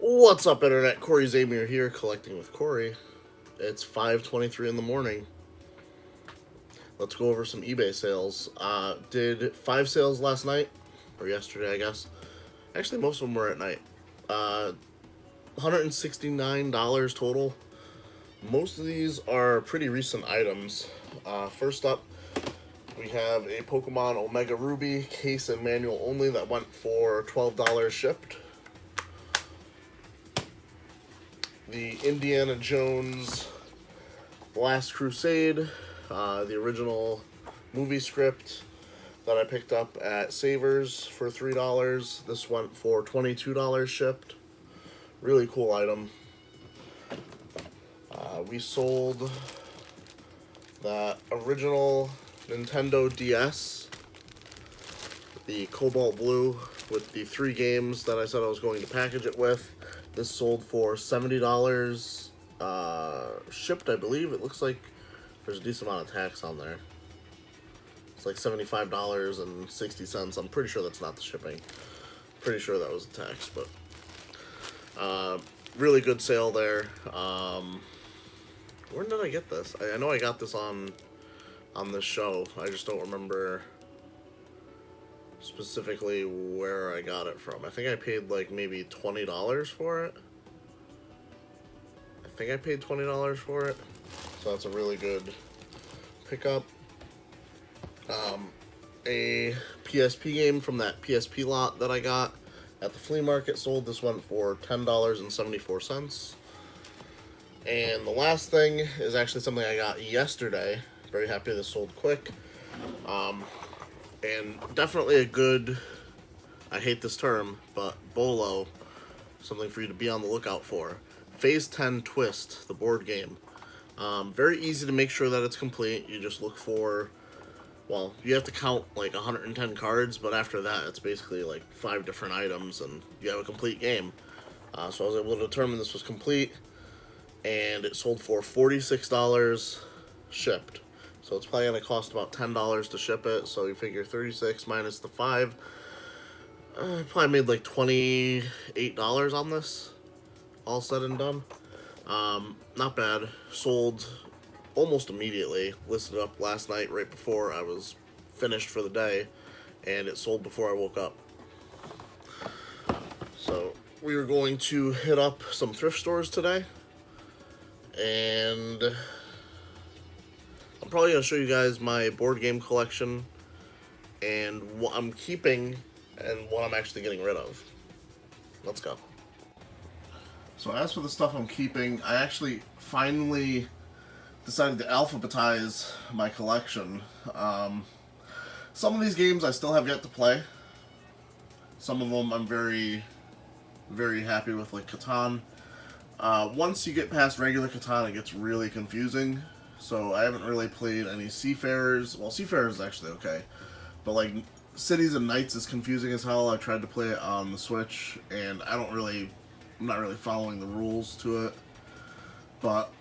What's up, Internet? Cory Zamir here, collecting with Cory. It's 5:23 in the morning. Let's go over some eBay sales. Did 5 sales last night, or yesterday, I guess. Actually, most of them were at night. $169 total. Most of these are pretty recent items. First up, we have a Pokemon Omega Ruby case and manual only that went for $12 shipped. The Indiana Jones Last Crusade, the original movie script that I picked up at Savers for $3. This went for $22 shipped. Really cool item. We sold that original Nintendo DS, the Cobalt Blue, with the 3 games that I said I was going to package it with. This sold for $70 shipped, I believe. It looks like there's a decent amount of tax on there. It's like $75.60. I'm pretty sure that's not the shipping. Pretty sure that was the tax, but really good sale there. Where did I get this? I know I got this on this show. I just don't remember specifically where I got it from. I think I paid like maybe $20 for it. I think I paid $20 for it. So that's a really good pickup. A PSP game from that PSP lot that I got at the flea market sold. This one for $10.74. And the last thing is actually something I got yesterday. Very happy this sold quick. And definitely a good, I hate this term, but Bolo, something for you to be on the lookout for. Phase 10 Twist, the board game. Very easy to make sure that it's complete. You just look for, well, you have to count like 110 cards, but after that it's basically like 5 different items and you have a complete game. So I was able to determine this was complete, and it sold for $46 shipped. So it's probably going to cost about $10 to ship it. So you figure 36 minus the 5. I probably made like $28 on this, all said and done. Not bad. Sold almost immediately. Listed up last night right before I was finished for the day, and it sold before I woke up. So we are going to hit up some thrift stores today, and I'm probably going to show you guys my board game collection and what I'm keeping and what I'm actually getting rid of. Let's go. So as for the stuff I'm keeping, I actually finally decided to alphabetize my collection. Some of these games I still have yet to play. Some of them I'm very, very happy with, like Catan. Once you get past regular Catan, it gets really confusing. So I haven't really played any Seafarers. Well, Seafarers is actually okay. But like Cities and Knights is confusing as hell. I tried to play it on the Switch, and I'm not really following the rules to it. But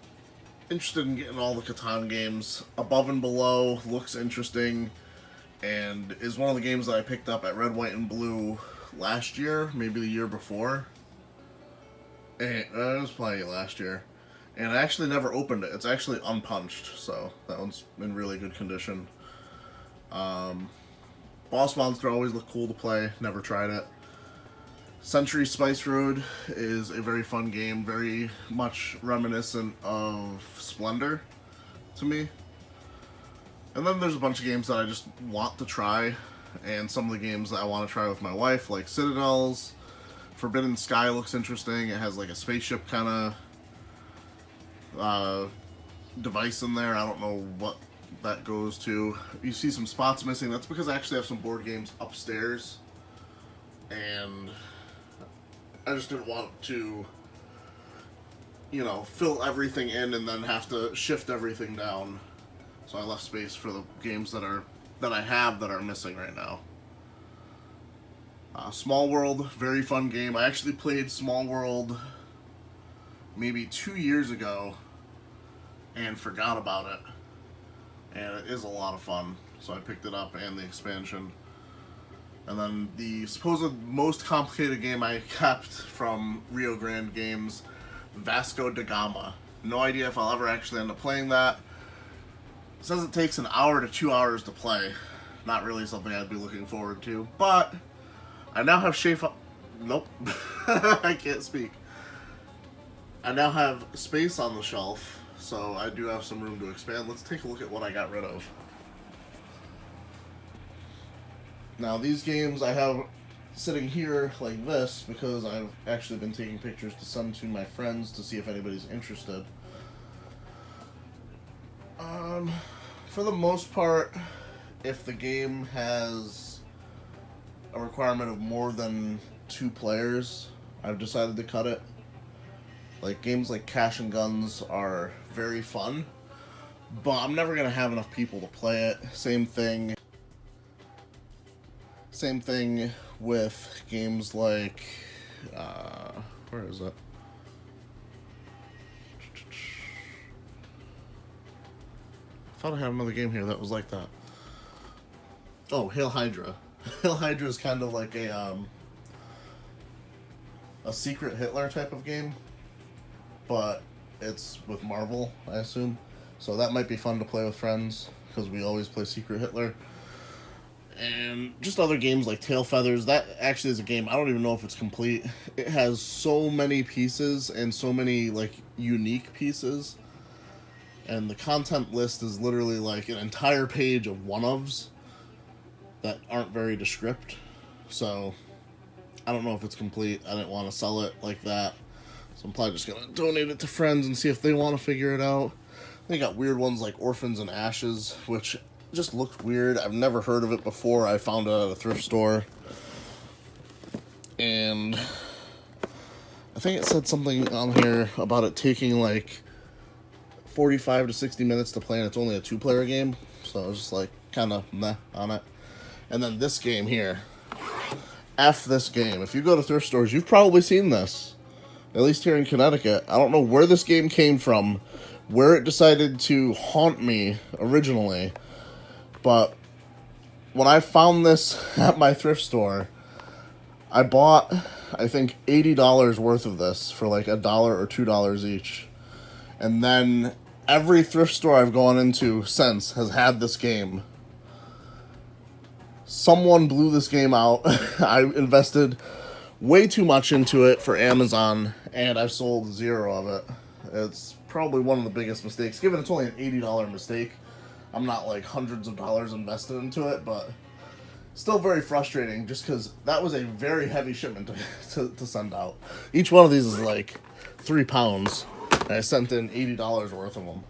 interested in getting all the Catan games. Above and Below looks interesting, and is one of the games that I picked up at Red, White, and Blue last year, maybe the year before. And it was probably last year. And I actually never opened it. It's actually unpunched, so that one's in really good condition. Boss Monster always looked cool to play. Never tried it. Century Spice Road is a very fun game, very much reminiscent of Splendor to me. And then there's a bunch of games that I just want to try, and some of the games that I want to try with my wife, like Citadels. Forbidden Sky looks interesting. It has like a spaceship kind of device in there. I don't know what that goes to. You see some spots missing. That's because I actually have some board games upstairs, and I just didn't want to, fill everything in and then have to shift everything down. So I left space for the games that I have that are missing right now. Small World, very fun game. I actually played Small World maybe 2 years ago and forgot about it. And it is a lot of fun. So I picked it up and the expansion. And then the supposed most complicated game I kept from Rio Grande Games, Vasco da Gama. No idea if I'll ever actually end up playing that. It says it takes an hour to 2 hours to play. Not really something I'd be looking forward to, but I now have Nope. I can't speak. I now have space on the shelf, so I do have some room to expand. Let's take a look at what I got rid of. Now, these games I have sitting here like this because I've actually been taking pictures to send to my friends to see if anybody's interested. For the most part, if the game has a requirement of more than 2 players, I've decided to cut it. Like, games like Cash and Guns are very fun, but I'm never going to have enough people to play it. Same thing with games like, where is it? I thought I had another game here that was like that. Oh, Hail Hydra. Hail Hydra is kind of like a Secret Hitler type of game, but it's with Marvel, I assume. So that might be fun to play with friends, because we always play Secret Hitler. And just other games like Tail Feathers. That actually is a game, I don't even know if it's complete. It has so many pieces and so many like unique pieces. And the content list is literally like an entire page of one-ofs that aren't very descript. So I don't know if it's complete. I didn't want to sell it like that. So I'm probably just going to donate it to friends and see if they want to figure it out. They got weird ones like Orphans and Ashes, which just looked weird. I've never heard of it before. I found it at a thrift store. And I think it said something on here about it taking like 45 to 60 minutes to play, and it's only a 2-player game. So I was just like kind of meh on it. And then this game here. F this game. If you go to thrift stores, you've probably seen this. At least here in Connecticut. I don't know where this game came from, where it decided to haunt me originally. But when I found this at my thrift store, I bought, I think, $80 worth of this for like $1 or $2 each. And then every thrift store I've gone into since has had this game. Someone blew this game out. I invested way too much into it for Amazon, and I've sold 0 of it. It's probably one of the biggest mistakes. Given it's only an $80 mistake, I'm not like hundreds of dollars invested into it, but still very frustrating just because that was a very heavy shipment to send out. Each one of these is like 3 pounds, and I sent in $80 worth of them.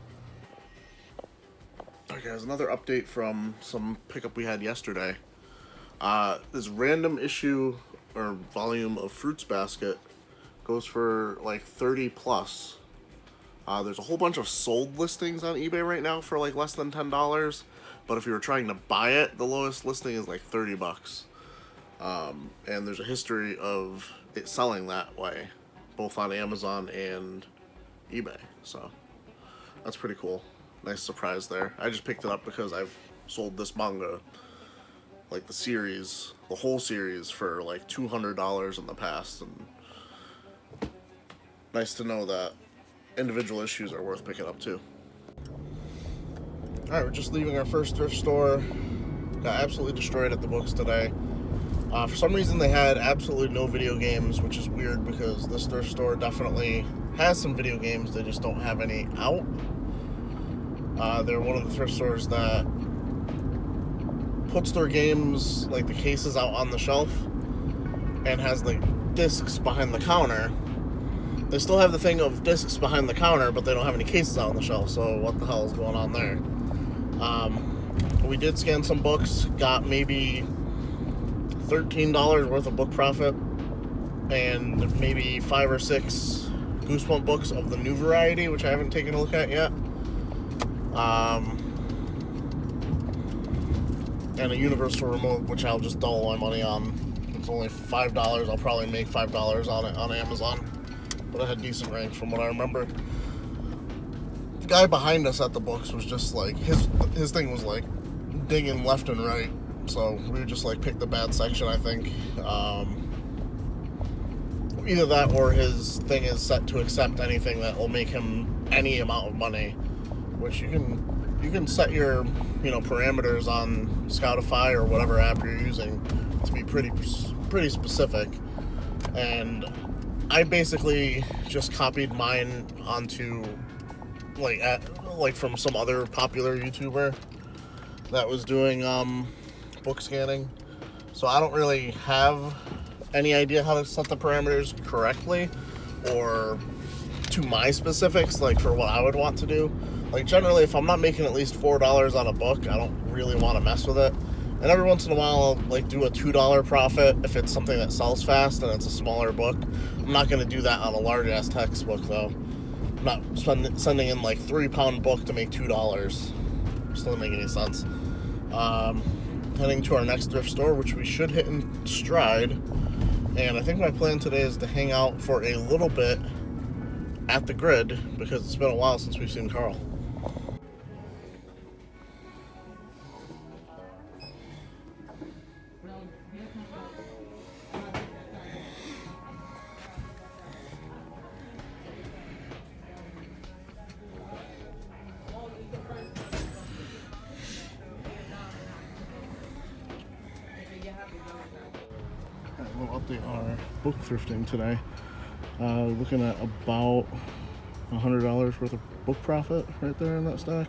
Alright guys, another update from some pickup we had yesterday. This random issue or volume of Fruits Basket goes for like 30 plus. There's a whole bunch of sold listings on eBay right now for like less than $10, but if you were trying to buy it, the lowest listing is like 30 bucks. And there's a history of it selling that way, both on Amazon and eBay, so that's pretty cool. Nice surprise there. I just picked it up because I've sold this manga, like the series, the whole series, for like $200 in the past, and nice to know that individual issues are worth picking up too. Alright, we're just leaving our first thrift store. Got absolutely destroyed at the books today. For some reason they had absolutely no video games, which is weird because this thrift store definitely has some video games, they just don't have any out. They're one of the thrift stores that puts their games, like the cases, out on the shelf and has the discs behind the counter. They still have the thing of discs behind the counter, but they don't have any cases out on the shelf, so what the hell is going on there? We did scan some books, got maybe $13 worth of book profit, and maybe 5 or 6 Goosebump books of the new variety, which I haven't taken a look at yet. And a Universal Remote, which I'll just double my money on. It's only $5. I'll probably make $5 on it on Amazon. But it had decent ranks from what I remember. The guy behind us at the books was just like, his thing was like dinging left and right. So we just like picked the bad section, I think. Either that or his thing is set to accept anything that will make him any amount of money, which you can set your parameters on Scoutify or whatever app you're using to be pretty specific. And I basically just copied mine onto like from some other popular YouTuber that was doing book scanning. So I don't really have any idea how to set the parameters correctly or to my specifics, like for what I would want to do. Like generally, if I'm not making at least $4 on a book, I don't really want to mess with it. And every once in a while, I'll like do a $2 profit if it's something that sells fast and it's a smaller book. I'm not going to do that on a large ass textbook though. I'm not sending in like £3 book to make $2. Just doesn't make any sense. Heading to our next thrift store, which we should hit in stride. And I think my plan today is to hang out for a little bit at the grid because it's been a while since we've seen Carl. We'll update our book thrifting today. Looking at about $100 worth of book profit right there in that stack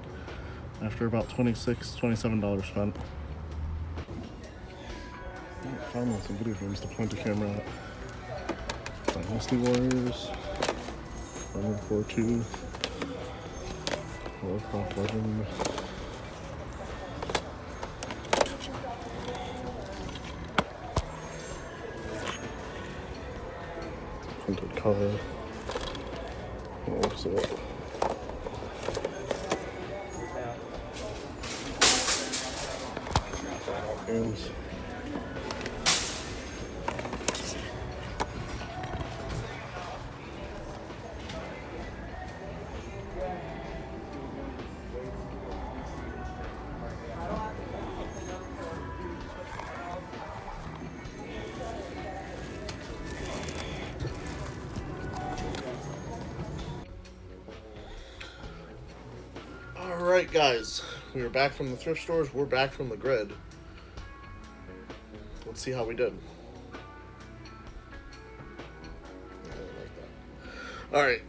after about $27 spent. Finally some video games to point the camera at. Dynasty Warriors, Armored Core 2, Warcraft Legend. Printed cover. What looks it? Games. Alright guys, we are back from the thrift stores, we're back from the grid. Let's see how we did. Alright,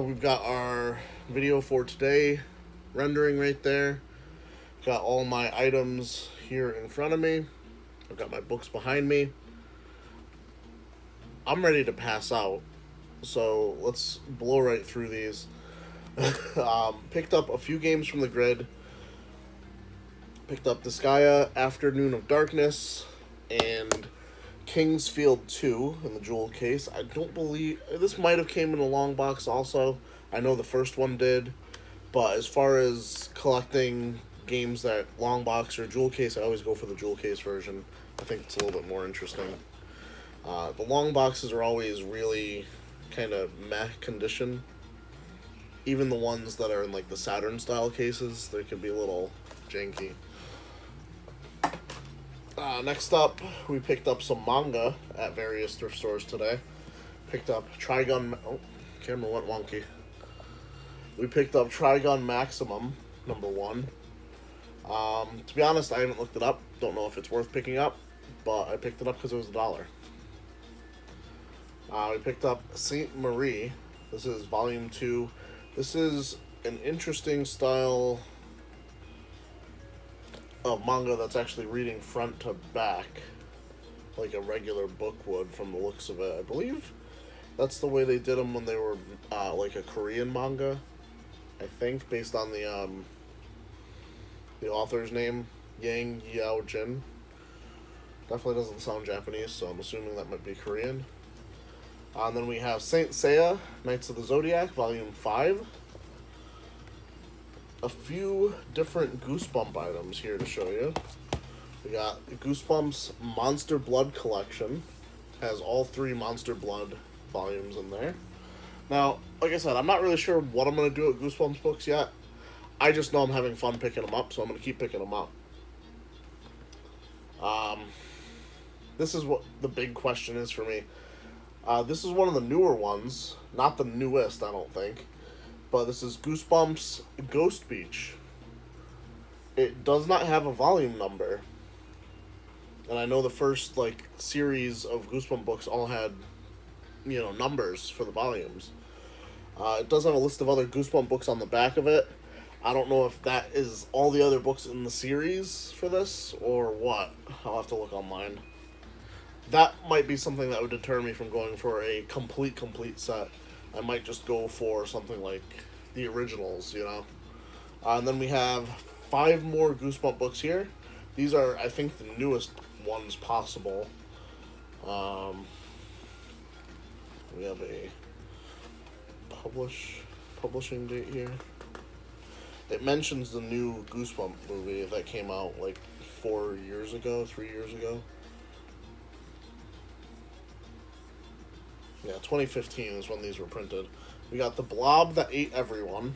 we've got our video for today rendering right there. Got all my items here in front of me. I've got my books behind me. I'm ready to pass out, so let's blow right through these. Picked up a few games from the grid. Picked up Disgaea, Afternoon of Darkness, and King's Field 2 in the jewel case. I don't believe this might have came in a long box also. I know the first one did, but as far as collecting games that long box or jewel case, I always go for the jewel case version. I think it's a little bit more interesting. The long boxes are always really kind of meh condition. Even the ones that are in like the Saturn style cases, they can be a little janky. Next up, we picked up some manga at various thrift stores today. Picked up Trigun... Oh, camera went wonky. We picked up Trigun Maximum, #1. To be honest, I haven't looked it up. Don't know if it's worth picking up, but I picked it up because it was $1. We picked up Saint Marie. This is Volume 2. This is an interesting style of manga that's actually reading front to back, like a regular book would from the looks of it. I believe that's the way they did them when they were like a Korean manga, I think, based on the author's name, Yang Yao Jin. Definitely doesn't sound Japanese, so I'm assuming that might be Korean. And then we have Saint Seiya, Knights of the Zodiac, Volume 5. A few different Goosebump items here to show you. We got Goosebumps Monster Blood Collection. Has all 3 Monster Blood volumes in there. Now, like I said, I'm not really sure what I'm going to do with Goosebumps books yet. I just know I'm having fun picking them up, so I'm going to keep picking them up. This is what the big question is for me. This is one of the newer ones, not the newest, I don't think, but this is Goosebumps Ghost Beach. It does not have a volume number, and I know the first series of Goosebumps books all had, numbers for the volumes. It does have a list of other Goosebumps books on the back of it. I don't know if that is all the other books in the series for this or what. I'll have to look online. That might be something that would deter me from going for a complete set. I might just go for something like the originals, and then we have 5 more Goosebumps books here. These are, I think, the newest ones possible. We have a publishing date here. It mentions the new Goosebumps movie that came out 3 years ago. Yeah, 2015 is when these were printed. We got The Blob That Ate Everyone,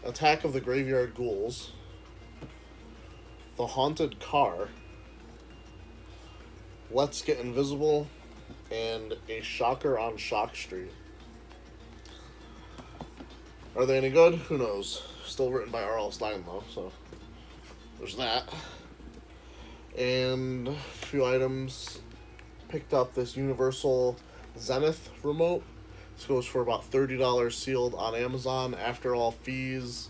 Attack of the Graveyard Ghouls, The Haunted Car, Let's Get Invisible, and A Shocker on Shock Street. Are they any good? Who knows? Still written by R.L. Stine, though, so there's that. And a few items. Picked up this Universal Zenith remote. This goes for about $30 sealed on Amazon. After all fees,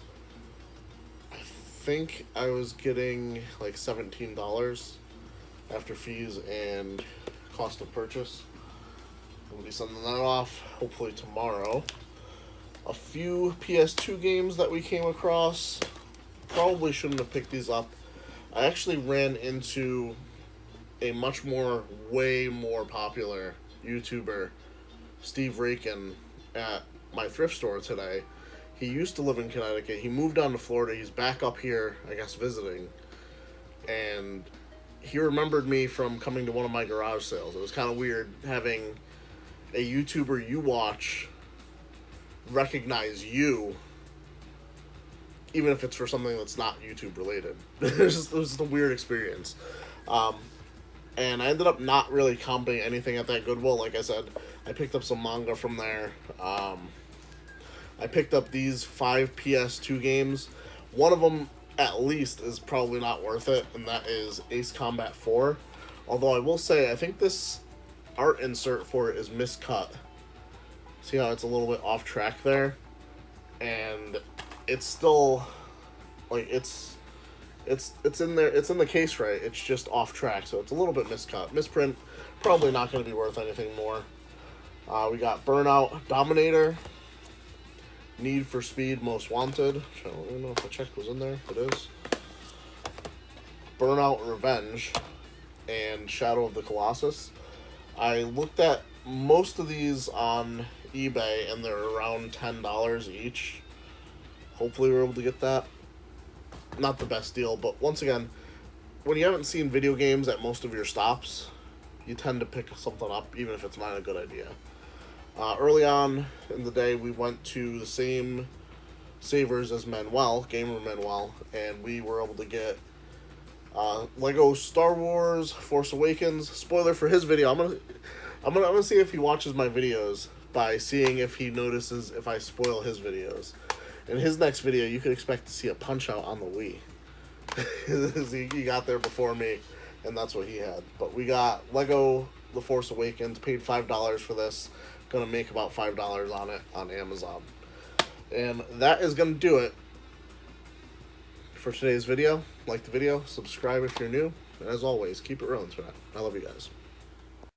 I think I was getting $17 after fees and cost of purchase. We'll be sending that off hopefully tomorrow. A few PS2 games that we came across. Probably shouldn't have picked these up. I actually ran into a way more popular YouTuber, Steve Rakin, at my thrift store today. He used to live in Connecticut. He moved down to Florida. He's back up here, I guess, visiting. And he remembered me from coming to one of my garage sales. It was kind of weird having a YouTuber you watch recognize you, even if it's for something that's not YouTube related. It was just a weird experience. And I ended up not really comping anything at that Goodwill. Like I said, I picked up some manga from there. I picked up these 5 PS2 games. One of them, at least, is probably not worth it, and that is Ace Combat 4. Although I will say, I think this art insert for it is miscut. See how it's a little bit off track there? And it's still, it's in there, it's in the case right, it's just off track, so it's a little bit miscut. Misprint, probably not going to be worth anything more. We got Burnout Dominator, Need for Speed Most Wanted, which I don't even know if I checked was in there. It is. Burnout Revenge, and Shadow of the Colossus. I looked at most of these on eBay, and they're around $10 each. Hopefully we're able to get that. Not the best deal, but once again, when you haven't seen video games at most of your stops, you tend to pick something up, even if it's not a good idea. Early on in the day, we went to the same Savers as Manuel, Gamer Manuel, and we were able to get Lego Star Wars Force Awakens. Spoiler for his video. I'm gonna see if he watches my videos by seeing if he notices if I spoil his videos. In his next video, you could expect to see a Punch-Out on the Wii. He got there before me, and that's what he had. But we got Lego The Force Awakens, paid $5 for this. Gonna make about $5 on it on Amazon. And that is gonna do it for today's video. Like the video, subscribe if you're new, and as always, keep it rolling, Internet. I love you guys.